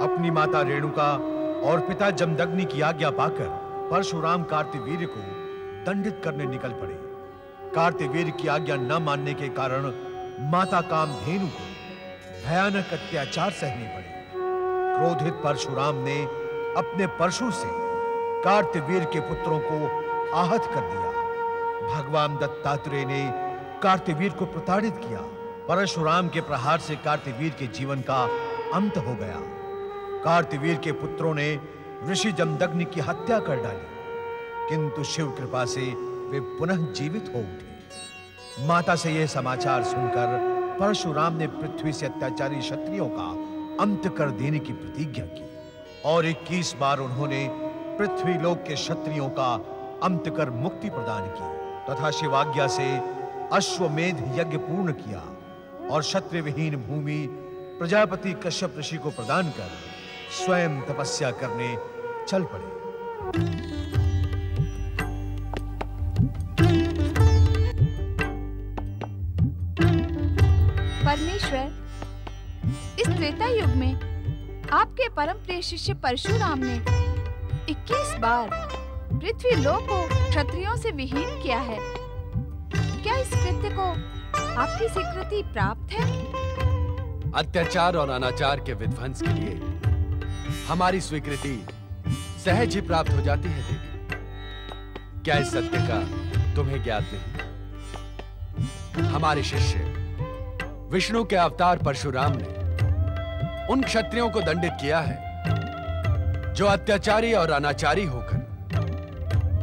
अपनी माता रेणुका और पिता जमदग्नि की आज्ञा पाकर परशुराम कार्तवीर्य को दंडित करने निकल पड़े। कार्तवीर्य की आज्ञा न मानने के कारण माता कामधेनु को भयानक अत्याचार सहने पड़े। क्रोधित परशुराम ने अपने परशु से कार्तवीर्य के पुत्रों को आहत कर दिया। भगवान दत्तात्रेय ने कार्तवीर्य को प्रताड़ित किया। परशुराम के प्रहार से कार्तवीर्य के जीवन का अंत हो गया। कार्तवीर्य के पुत्रों ने ऋषि जमदग्नि की हत्या कर डाली, किंतु शिव कृपा से वे पुनः जीवित हो उठे। माता से यह समाचार सुनकर परशुराम ने पृथ्वी से अत्याचारी क्षत्रियों का अंत कर देने की प्रतिज्ञा की और 21 बार उन्होंने पृथ्वी लोक के क्षत्रियों का अंत कर मुक्ति प्रदान की तथा शिवाज्ञा से अश्वमेध यज्ञ पूर्ण किया और क्षत्रिय विहीन भूमि प्रजापति कश्यप ऋषि को प्रदान कर स्वयं तपस्या करने चल पड़े। परमेश्वर, इस त्रेता युग में आपके परम प्रिय शिष्य परशुराम ने 21 बार पृथ्वी लोक को क्षत्रियों से विहीन किया है। क्या इस कृत्य को आपकी स्वीकृति प्राप्त है? अत्याचार और अनाचार के विध्वंस के लिए हमारी स्वीकृति सहज ही प्राप्त हो जाती है देवी। क्या इस सत्य का तुम्हें ज्ञात नहीं? हमारे शिष्य विष्णु के अवतार परशुराम ने उन क्षत्रियों को दंडित किया है जो अत्याचारी और अनाचारी होकर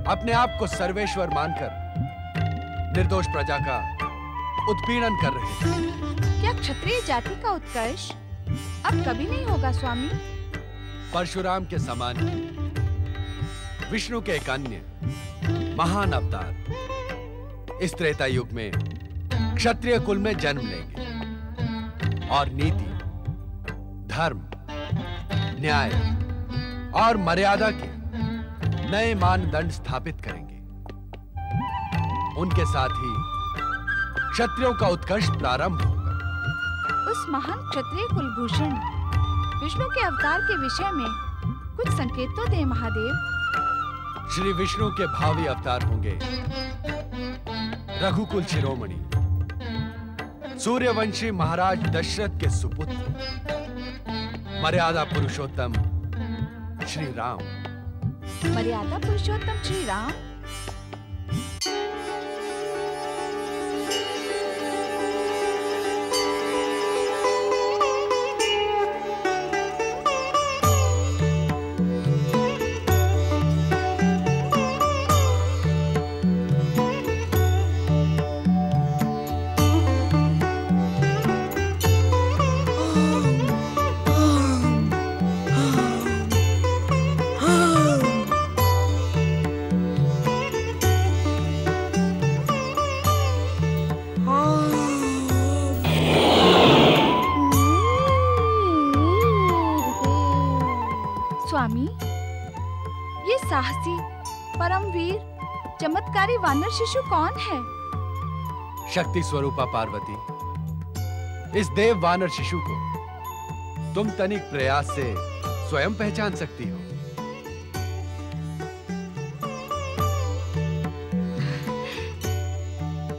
अपने आप को सर्वेश्वर मानकर निर्दोष प्रजा का उत्पीड़न कर रहे हैं। क्या क्षत्रिय जाति का उत्कर्ष अब कभी नहीं होगा स्वामी? परशुराम के समान विष्णु के एक अन्य महान अवतार इस त्रेता युग में क्षत्रिय कुल में जन्म लेंगे और नीति, धर्म, न्याय और मर्यादा के नए मानदंड स्थापित करेंगे। उनके साथ ही क्षत्रियों का उत्कर्ष प्रारंभ होगा। उस महान क्षत्रिय कुलभूषण विष्णु के अवतार के विषय में कुछ संकेत तो दे महादेव। श्री विष्णु के भावी अवतार होंगे रघुकुल शिरोमणि, सूर्यवंशी महाराज दशरथ के सुपुत्र, मर्यादा पुरुषोत्तम श्री राम। मर्यादा पुरुषोत्तम श्री राम? साहसी, परमवीर, चमत्कारी वानर शिशु कौन है? शक्ति स्वरूपा पार्वती, इस देव वानर शिशु को तुम तनिक प्रयास से स्वयं पहचान सकती हो।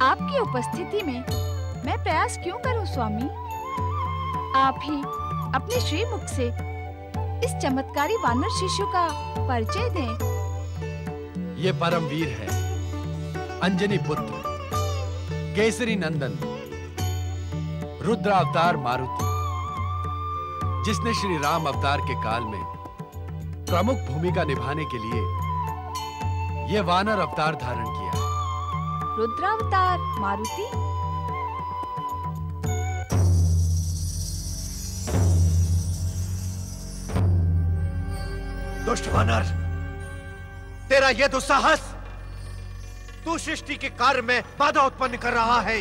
आपकी उपस्थिति में मैं प्रयास क्यों करूं स्वामी? आप ही अपने श्रीमुख से इस चमत्कारी वानर शिशु का परिचय दें। ये परमवीर है, अंजनी पुत्र, केसरी नंदन, रुद्रावतार मारुति, जिसने श्री राम अवतार के काल में प्रमुख भूमिका निभाने के लिए यह वानर अवतार धारण किया। रुद्रावतार मारुति? दुष्ट वानर, तेरा यह दुस्साहस तू सृष्टि के कार्य में बाधा उत्पन्न कर रहा है।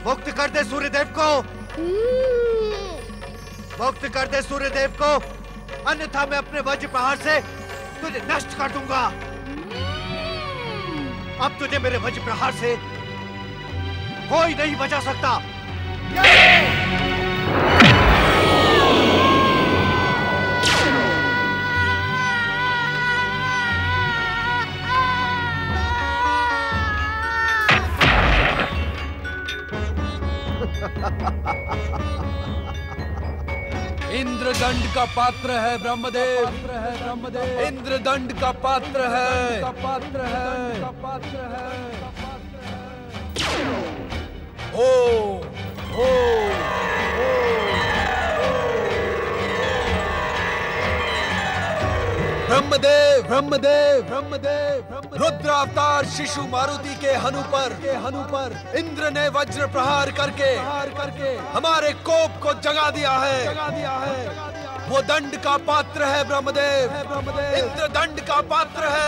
मुक्त कर दे सूर्यदेव को, मुक्त कर दे सूर्यदेव को, अन्यथा मैं अपने वज्र प्रहार से तुझे नष्ट कर दूंगा। अब तुझे मेरे वज्र प्रहार से कोई नहीं बचा सकता। इंद्रदंड का पात्र है ब्रह्मदेव, इंद्रदंड का पात्र है, ओ ब्रह्मदेव, ब्रह्मदेव, ब्रह्मदेव, रुद्रावतार शिशु मारुति के हनु पर इंद्र ने वज्र प्रहार करके हमारे कोप को जगा दिया है। वो दंड का पात्र है ब्रह्मदेव, इंद्र दंड का पात्र है।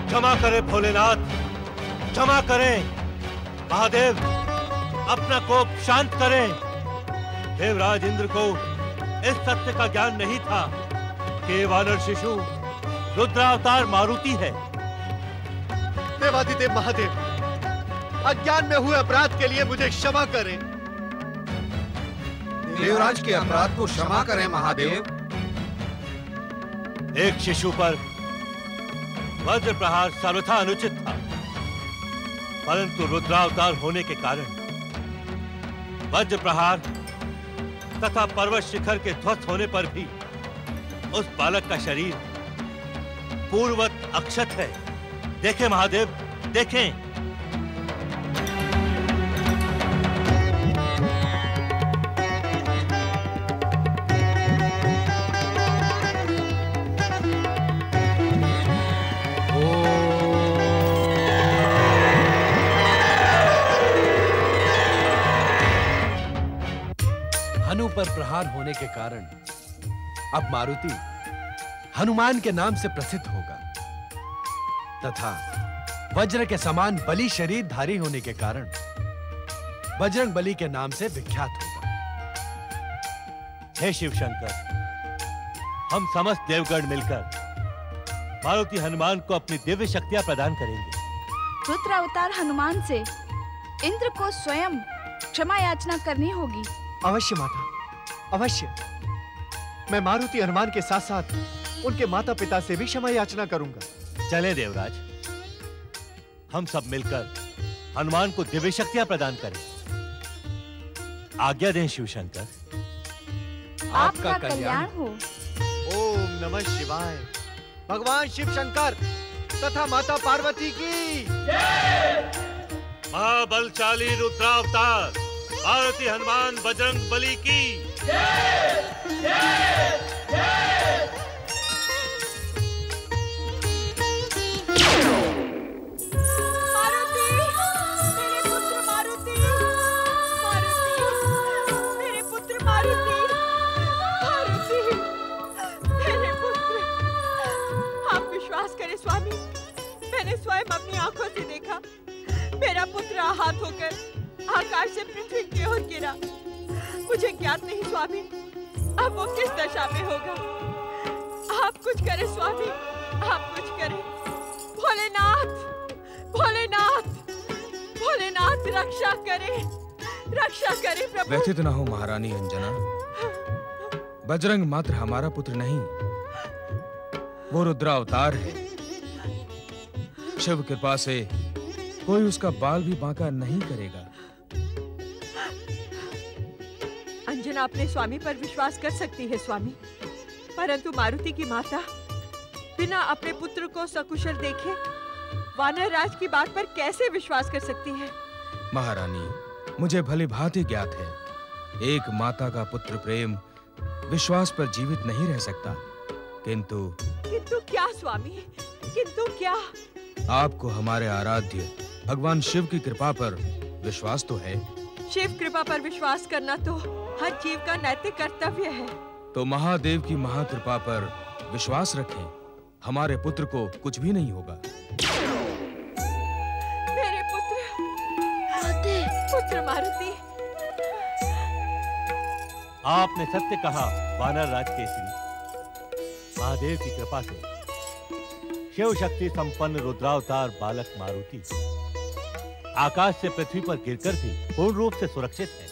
क्षमा करें भोलेनाथ, क्षमा करें महादेव, अपना कोप शांत करें। देवराज इंद्र को इस सत्य का ज्ञान नहीं था कि ये वानर शिशु रुद्रावतार मारुति है। देवादिदेव महादेव, अज्ञान में हुए अपराध के लिए मुझे क्षमा करें। देवराज के अपराध को क्षमा करें महादेव। एक शिशु पर वज्र प्रहार सर्वथा अनुचित था, परंतु रुद्रावतार होने के कारण वज्र प्रहार तथा पर्वत शिखर के ध्वस्त होने पर भी उस बालक का शरीर पूर्ववत अक्षत है। देखें महादेव, देखें। हनु पर प्रहार होने के कारण अब मारुति हनुमान के नाम से प्रसिद्ध होगा तथा वज्र के समान बलि शरीरधारी होने के कारण बजरंग बली के नाम से विख्यात होगा। हे शिव शंकर, हम समस्त देवगण मिलकर मारुति हनुमान को अपनी दिव्य शक्तियां प्रदान करेंगे। रुद्रावतार हनुमान से इंद्र को स्वयं क्षमा याचना करनी होगी। अवश्य माता, अवश्य। मैं मारुति हनुमान के साथ साथ उनके माता पिता से भी क्षमा याचना करूंगा। चले देवराज, हम सब मिलकर हनुमान को दिव्य शक्तियां प्रदान करें। आज्ञा दें शिव शंकर। आपका कल्याण हो। ओम नमः शिवाय। भगवान शिव शंकर तथा माता पार्वती की महाबलशाली रुद्रावतार मारुति हनुमान बजरंग बली की स्वामी, मैंने स्वयं अपनी आंखों से देखा। मेरा पुत्र आहत होकर आकाश से पृथ्वी की ओर गिरा। मुझे ज्ञात नहीं स्वामी, अब वो किस दशा में होगा। आप कुछ करें स्वामी, आप कुछ करें। भोलेनाथ, भोलेनाथ, भोलेनाथ, रक्षा करें, रक्षा करें प्रभु। व्यथित न हो महारानी अंजना, बजरंग मात्र हमारा पुत्र नहीं, वो रुद्रावतार है। शिव कृपा से कोई उसका बाल भी बांका नहीं करेगा। अंजना अपने स्वामी पर विश्वास कर सकती है स्वामी, परंतु मारुति की माता बिना अपने पुत्र को सकुशल देखे वानर राज की बात पर कैसे विश्वास कर सकती है? महारानी, मुझे भली भांति ज्ञात है, एक माता का पुत्र प्रेम विश्वास पर जीवित नहीं रह सकता। किंतु क्या स्वामी, किंतु क्या? आपको हमारे आराध्य भगवान शिव की कृपा पर विश्वास तो है। शिव कृपा पर विश्वास करना तो हर जीव का नैतिक कर्तव्य है। तो महादेव की महाकृपा पर विश्वास रखें, हमारे पुत्र को कुछ भी नहीं होगा। मेरे पुत्र मारुति। आपने सत्य कहा वानर राज केसरी। महादेव की कृपा से शिव शक्ति संपन्न रुद्रावतार बालक मारुति आकाश से पृथ्वी पर गिरकर भी पूर्ण रूप से सुरक्षित है।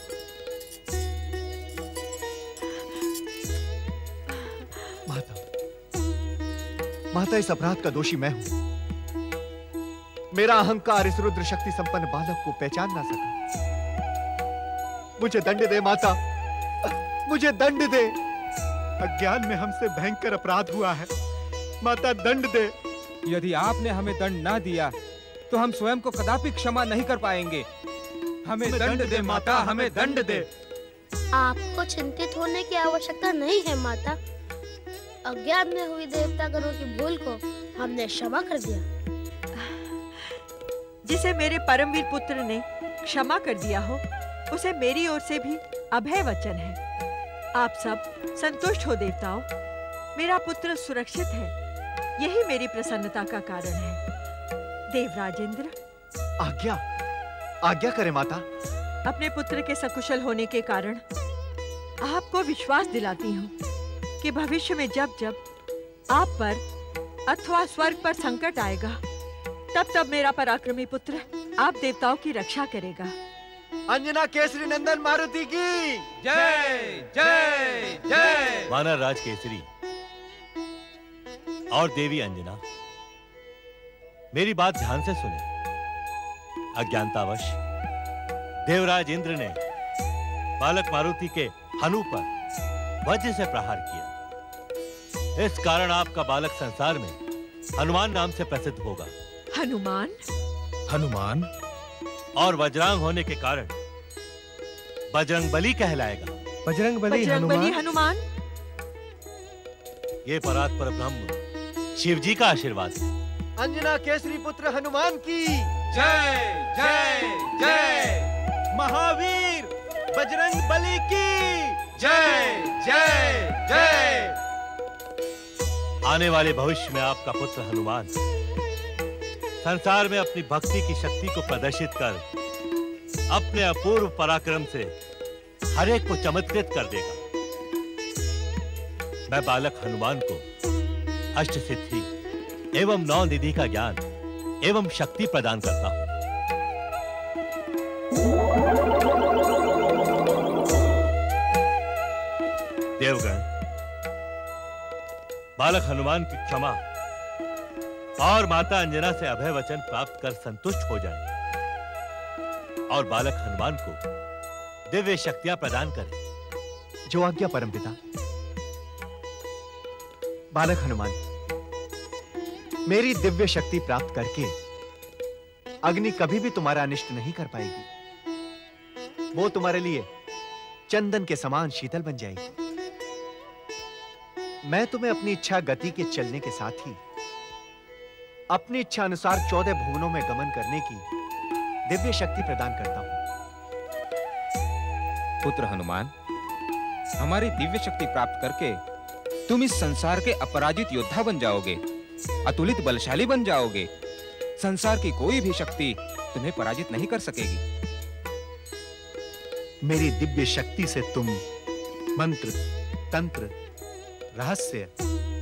माता, इस अपराध का दोषी मैं हूं। मेरा अहंकार इस रुद्र शक्ति संपन्न बालक को पहचान ना सका। मुझे दंड दे माता, मुझे दंड दे। अज्ञान में हमसे भयंकर अपराध हुआ है, माता दंड दे। यदि आपने हमें दंड ना दिया तो हम स्वयं को कदापि क्षमा नहीं कर पाएंगे। हमें दंड दे माता, हमें दंड दे। आपको चिंतित होने की आवश्यकता नहीं है माता। अज्ञान में हुई देवतागणों की भूल को हमने क्षमा कर दिया। जिसे मेरे परमवीर पुत्र ने क्षमा कर दिया हो, उसे मेरी ओर से भी अभय वचन है। आप सब संतुष्ट हो देवताओं, मेरा पुत्र सुरक्षित है, यही मेरी प्रसन्नता का कारण है। देवराज इंद्र, आज्ञा, आज्ञा करें माता। अपने पुत्र के सकुशल होने के कारण आपको विश्वास दिलाती हूँ कि भविष्य में जब जब आप पर अथवा स्वर्ग पर संकट आएगा, तब तब मेरा पराक्रमी पुत्र आप देवताओं की रक्षा करेगा। अंजना केसरी नंदन मारुति की जय जय जय। वानर राज केसरी और देवी अंजना, मेरी बात ध्यान से सुने। अज्ञानतावश देवराज इंद्र ने बालक मारुति के हनु पर वज्र से प्रहार किया। इस कारण आपका बालक संसार में हनुमान नाम से प्रसिद्ध होगा। हनुमान? हनुमान? और वज्रांग होने के कारण बजरंगबली कहलाएगा। बजरंगबली हनुमान? ये परात्पर ब्रह्म शिव जी का आशीर्वाद है। अंजना केसरी पुत्र हनुमान की जय जय जय। महावीर बजरंगबली की जय जय जय। आने वाले भविष्य में आपका पुत्र हनुमान संसार में अपनी भक्ति की शक्ति को प्रदर्शित कर अपने अपूर्व पराक्रम से हर एक को चमत्कृत कर देगा। मैं बालक हनुमान को अष्ट सिद्धि एवं 9 निधि का ज्ञान एवं शक्ति प्रदान करता हूं। देवगण, बालक हनुमान की क्षमा और माता अंजना से अभय वचन प्राप्त कर संतुष्ट हो जाएं और बालक हनुमान को दिव्य शक्तियां प्रदान करें। जो आज्ञा परमपिता। बालक हनुमान, मेरी दिव्य शक्ति प्राप्त करके अग्नि कभी भी तुम्हारा अनिष्ट नहीं कर पाएगी। वो तुम्हारे लिए चंदन के समान शीतल बन जाएगी। मैं तुम्हें अपनी इच्छा गति के चलने के साथ ही अपनी इच्छा अनुसार 14 भुवनों में गमन करने की दिव्य शक्ति प्रदान करता हूं। पुत्र हनुमान, हमारी दिव्य शक्ति प्राप्त करके तुम इस संसार के अपराजित योद्धा बन जाओगे, अतुलित बलशाली बन जाओगे। संसार की कोई भी शक्ति तुम्हें पराजित नहीं कर सकेगी। मेरी दिव्य शक्ति से तुम मंत्र, तंत्र, रहस्य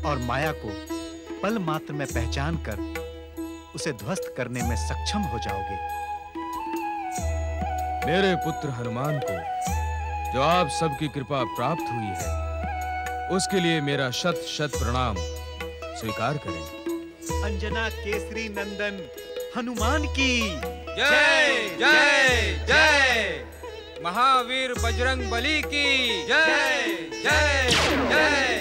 और माया को पल मात्र में पहचान कर उसे ध्वस्त करने में सक्षम हो जाओगे। मेरे पुत्र हनुमान को जो आप सबकी कृपा प्राप्त हुई है, उसके लिए मेरा शत शत प्रणाम स्वीकार करें। अंजना केसरी नंदन हनुमान की जय जय जय। महावीर बजरंगबली की जय जय जय।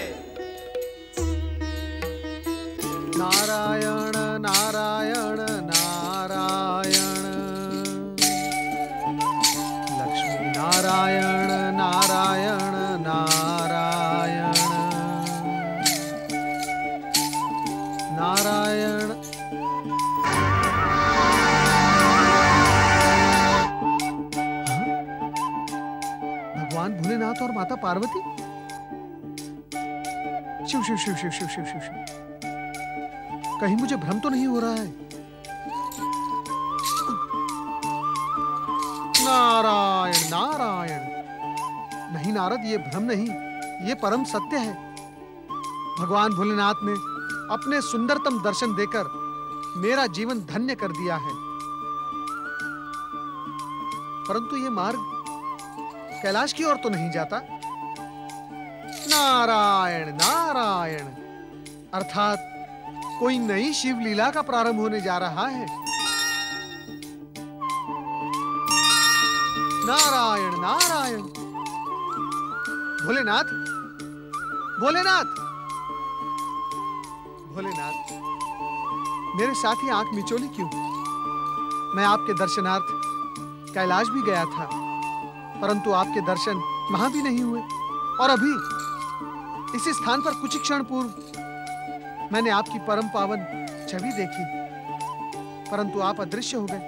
नारायण नारायण नारायण, लक्ष्मी नारायण नारायण नारायण, नारायण। भगवान भोलेनाथ और माता पार्वती? शिव शिव शिव शिव शिव शिव शिव शिव। कहीं मुझे भ्रम तो नहीं हो रहा है? नारायण नारायण। नहीं नारद, ये भ्रम नहीं, ये परम सत्य है। भगवान भोलेनाथ ने अपने सुंदरतम दर्शन देकर मेरा जीवन धन्य कर दिया है। परंतु ये मार्ग कैलाश की ओर तो नहीं जाता। नारायण नारायण। अर्थात कोई नई शिव लीला का प्रारंभ होने जा रहा है। नारायण नारायण। भोलेनाथ, भोलेनाथ, भोलेनाथ, मेरे साथ ही आंख मिचोली क्यों? मैं आपके दर्शनार्थ कैलाश भी गया था, परंतु आपके दर्शन वहां भी नहीं हुए। और अभी इसी स्थान पर कुछ क्षण पूर्व मैंने आपकी परम पावन छवि देखी, परंतु आप अदृश्य हो गए।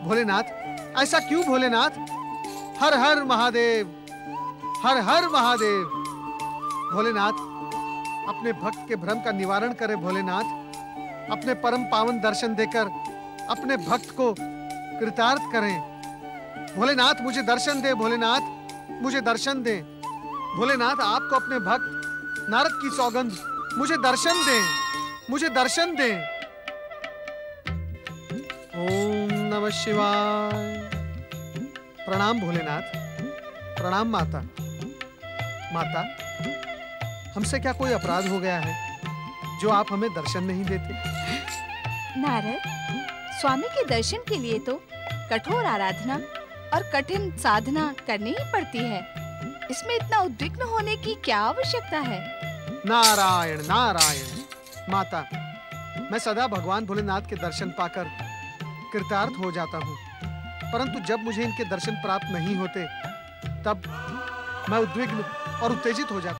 भोलेनाथ, ऐसा क्यों भोलेनाथ? हर हर महादेव, हर हर महादेव। भोलेनाथ, अपने भक्त के भ्रम का निवारण करे भोलेनाथ। अपने परम पावन दर्शन देकर अपने भक्त को कृतार्थ करें। भोलेनाथ, मुझे दर्शन दे भोलेनाथ, मुझे दर्शन दे भोलेनाथ। आपको अपने भक्त नारद की सौगंध, मुझे दर्शन दे, मुझे दर्शन दे। ओम नमः शिवाय। प्रणाम भोलेनाथ, प्रणाम माता। माता, हमसे क्या कोई अपराध हो गया है जो आप हमें दर्शन नहीं देते? नारद, स्वामी के दर्शन के लिए तो कठोर आराधना और कठिन साधना करनी ही पड़ती है। इसमें इतना उद्विग्न होने की क्या आवश्यकता है? नारायण नारायण। माता, मैं सदा भगवान भोलेनाथ के दर्शन पाकर कृतार्थ हो जाता हूँ, परंतु जब मुझे इनके दर्शन प्राप्त नहीं होते तब मैं उद्विग्न और उत्तेजित हो जाता हूँ।